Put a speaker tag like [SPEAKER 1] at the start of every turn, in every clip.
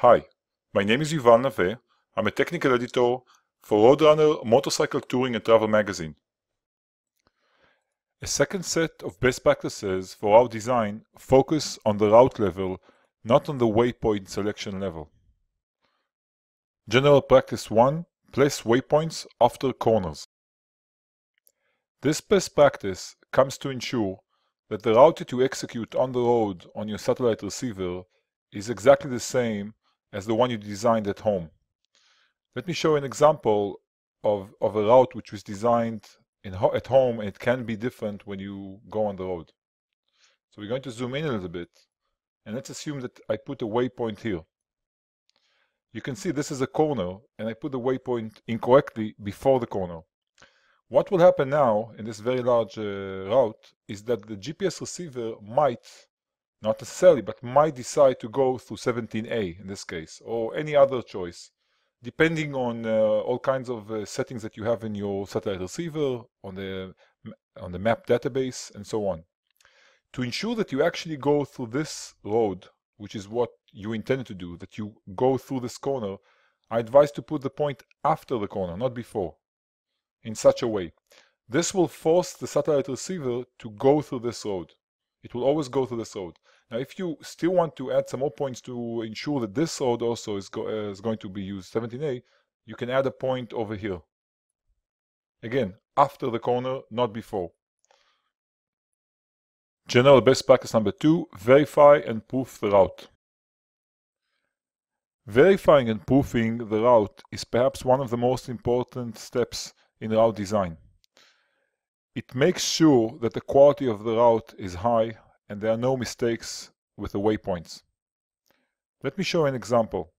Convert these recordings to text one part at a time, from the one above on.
[SPEAKER 1] Hi, my name is Yuval Nave. I'm a technical editor for Roadrunner, Motorcycle Touring and Travel magazine. A second set of best practices for our design focus on the route level, not on the waypoint selection level. General practice 1. Place waypoints after corners. This best practice comes to ensure that the route that you execute on the road on your satellite receiver is exactly the same as the one you designed at home. Let me show an example of a route which was designed at home, and it can be different when you go on the road. So we're going to zoom in a little bit, and let's assume that I put a waypoint here. You can see this is a corner, and I put the waypoint incorrectly before the corner. What will happen now in this very large route is that the GPS receiver might, not necessarily, but might decide to go through 17A in this case, or any other choice, depending on all kinds of settings that you have in your satellite receiver, on the map database, and so on. To ensure that you actually go through this road, which is what you intended to do, that you go through this corner, I advise to put the point after the corner, not before, in such a way. This will force the satellite receiver to go through this road. It will always go through this road. Now, if you still want to add some more points to ensure that this road also is going to be used, 17A, you can add a point over here. Again, after the corner, not before. General best practice number 2, verify and proof the route. Verifying and proofing the route is perhaps one of the most important steps in route design. It makes sure that the quality of the route is high and there are no mistakes with the waypoints. Let me show an example.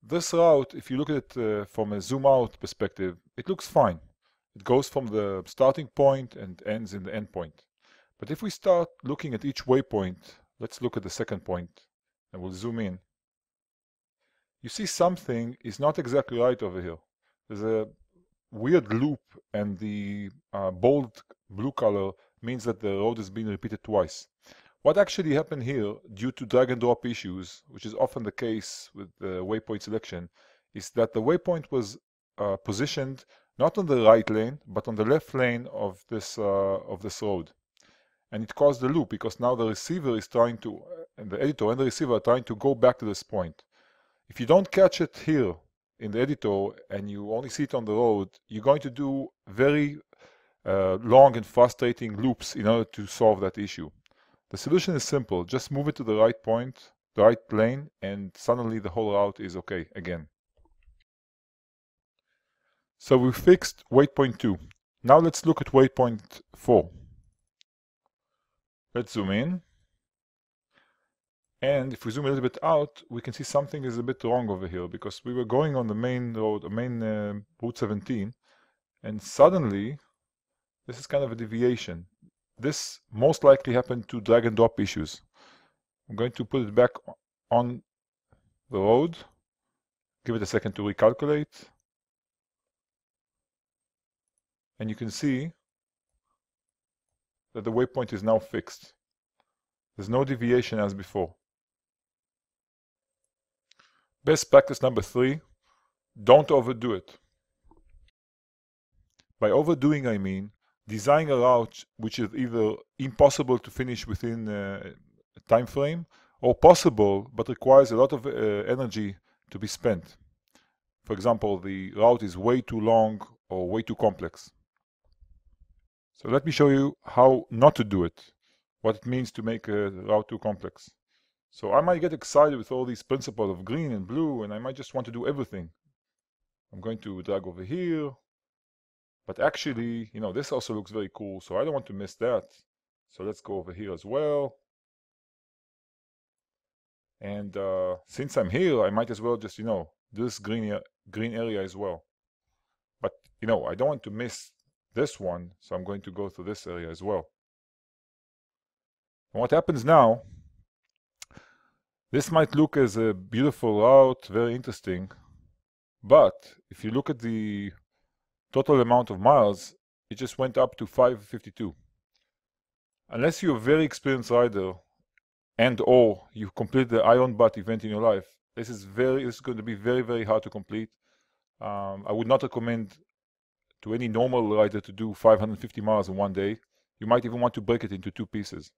[SPEAKER 1] This route, if you look at it from a zoom out perspective, it looks fine. It goes from the starting point and ends in the end point. But if we start looking at each waypoint, let's look at the second point and we'll zoom in. You see something is not exactly right over here. There's a weird loop, and the bold blue color means that the road is being repeated twice. What actually happened here, due to drag and drop issues, which is often the case with the waypoint selection, is that the waypoint was positioned not on the right lane, but on the left lane of this road. And it caused the loop, because now the receiver is trying to, and the editor and the receiver are trying to go back to this point. If you don't catch it here in the editor and you only see it on the road, you're going to do very long and frustrating loops in order to solve that issue. The solution is simple. Just move it to the right point, the right lane, and suddenly the whole route is okay again. So we fixed waypoint 2. Now let's look at waypoint 4. Let's zoom in. And if we zoom a little bit out, we can see something is a bit wrong over here, because we were going on the main road, Route 17, and suddenly this is kind of a deviation. This most likely happened to drag and drop issues. I'm going to put it back on the road, give it a second to recalculate, and you can see that the waypoint is now fixed. There's no deviation as before. Best practice number 3, don't overdo it. By overdoing, I mean designing a route which is either impossible to finish within a time frame, or possible but requires a lot of energy to be spent. For example, the route is way too long or way too complex. So let me show you how not to do it, what it means to make a route too complex. So I might get excited with all these principles of green and blue, and I might just want to do everything. I'm going to drag over here, but actually, this also looks very cool, so I don't want to miss that. So let's go over here as well. And since I'm here, I might as well just, this green area as well. But, I don't want to miss this one, so I'm going to go through this area as well. And what happens now, this might look as a beautiful route, very interesting, but if you look at the total amount of miles, it just went up to 552. Unless you're a very experienced rider and or you complete the Iron Butt event in your life, This is going to be very, very hard to complete. I would not recommend to any normal rider to do 550 miles in one day. You might even want to break it into 2 pieces.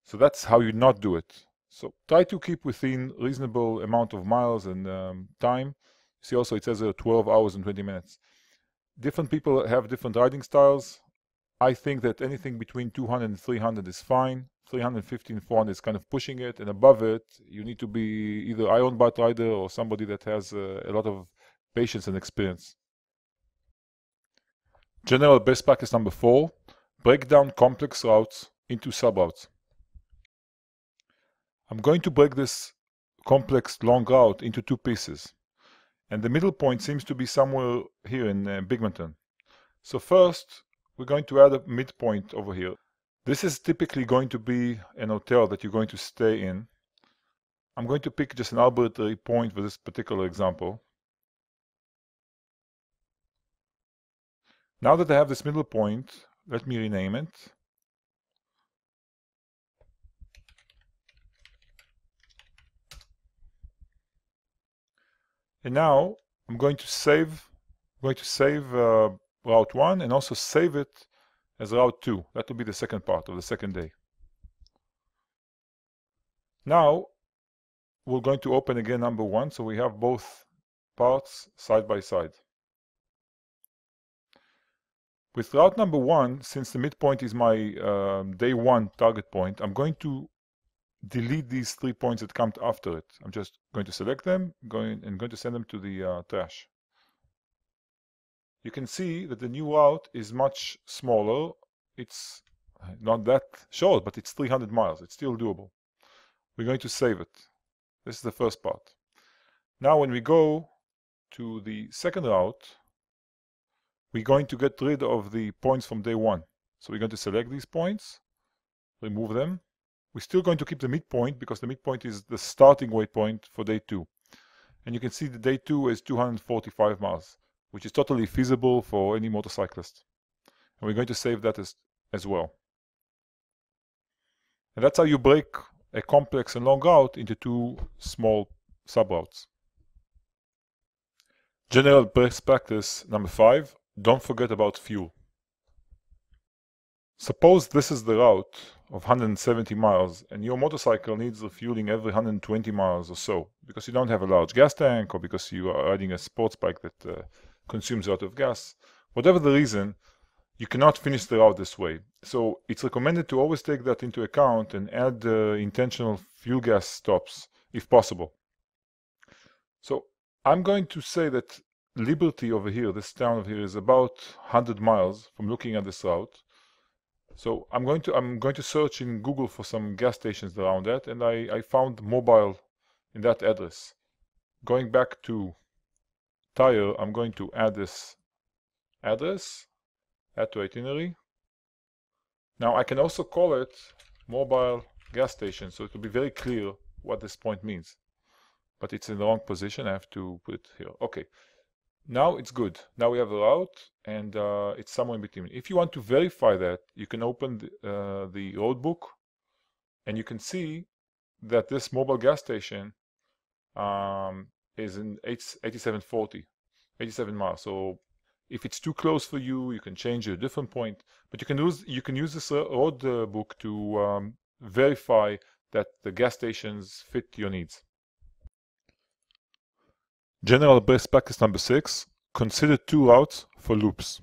[SPEAKER 1] So that's how you not do it. So try to keep within reasonable amount of miles and time. See also it says 12 hours and 20 minutes. Different people have different riding styles. I think that anything between 200 and 300 is fine. 350 and 400 is kind of pushing it, and above it you need to be either iron butt rider or somebody that has a lot of patience and experience. General best practice number 4, break down complex routes into subroutes. I'm going to break this complex long route into 2 pieces, and the middle point seems to be somewhere here in Bigmanton. So first we're going to add a midpoint over here. This is typically going to be an hotel that you're going to stay in. I'm going to pick just an arbitrary point for this particular example. Now that I have this middle point, let me rename it. And now I'm going to save route 1 and also save it as route 2. That will be the second part of the second day. Now we're going to open again number 1, so we have both parts side by side. With route number 1, since the midpoint is my day 1 target point, I'm going to delete these 3 points that come after it. I'm just going to select them, going to send them to the trash. You can see that the new route is much smaller. It's not that short, but it's 300 miles. It's still doable. We're going to save it. This is the first part. Now when we go to the second route, we're going to get rid of the points from day 1. So we're going to select these points, remove them. We're still going to keep the midpoint because the midpoint is the starting waypoint for day 2. And you can see the day 2 is 245 miles, which is totally feasible for any motorcyclist. And we're going to save that as well. And that's how you break a complex and long route into 2 small subroutes. General best practice number 5, don't forget about fuel. Suppose this is the route of 170 miles and your motorcycle needs refueling every 120 miles or so because you don't have a large gas tank or because you are riding a sports bike that consumes a lot of gas. Whatever the reason, you cannot finish the route this way. So it's recommended to always take that into account and add intentional fuel gas stops if possible. So I'm going to say that Liberty over here, this town over here, is about 100 miles from looking at this route. So I'm going to search in Google for some gas stations around that, and I found Mobile in that address. Going back to Tire, I'm going to add this address, add to itinerary. Now I can also call it Mobile gas station, so it will be very clear what this point means. But it's in the wrong position, I have to put it here. Okay, now it's good. Now we have a route, and it's somewhere in between. If you want to verify that, you can open the road book, and you can see that this mobile gas station is in 87 miles. So if it's too close for you, you can change a different point. But you can use this road book to verify that the gas stations fit your needs. General best practice number 6, consider 2 routes for loops.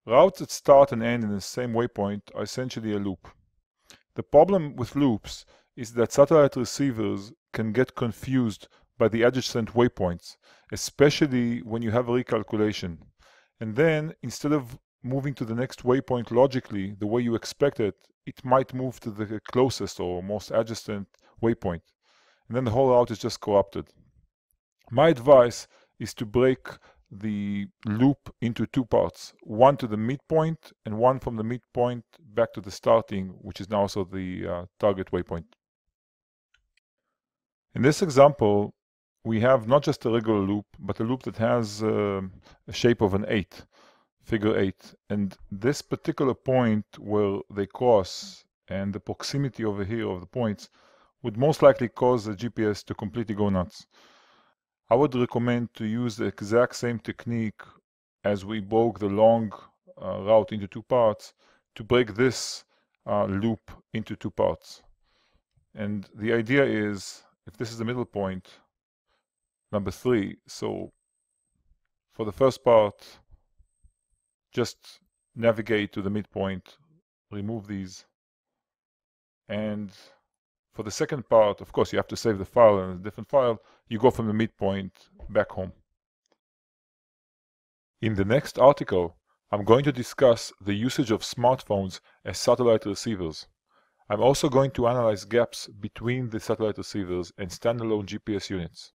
[SPEAKER 1] Routes that start and end in the same waypoint are essentially a loop. The problem with loops is that satellite receivers can get confused by the adjacent waypoints, especially when you have a recalculation. And then, instead of moving to the next waypoint logically, the way you expect it, it might move to the closest or most adjacent waypoint. And then the whole route is just corrupted. My advice is to break the loop into 2 parts, one to the midpoint and one from the midpoint back to the starting, which is now also the target waypoint. In this example, we have not just a regular loop, but a loop that has a shape of an 8, figure 8. And this particular point where they cross and the proximity over here of the points would most likely cause the GPS to completely go nuts. I would recommend to use the exact same technique as we broke the long route into two parts to break this loop into two parts. And the idea is, if this is the middle point, number 3, so for the first part, just navigate to the midpoint, remove these, and for the second part, of course, you have to save the file in a different file. You go from the midpoint back home. In the next article, I'm going to discuss the usage of smartphones as satellite receivers. I'm also going to analyze gaps between the satellite receivers and standalone GPS units.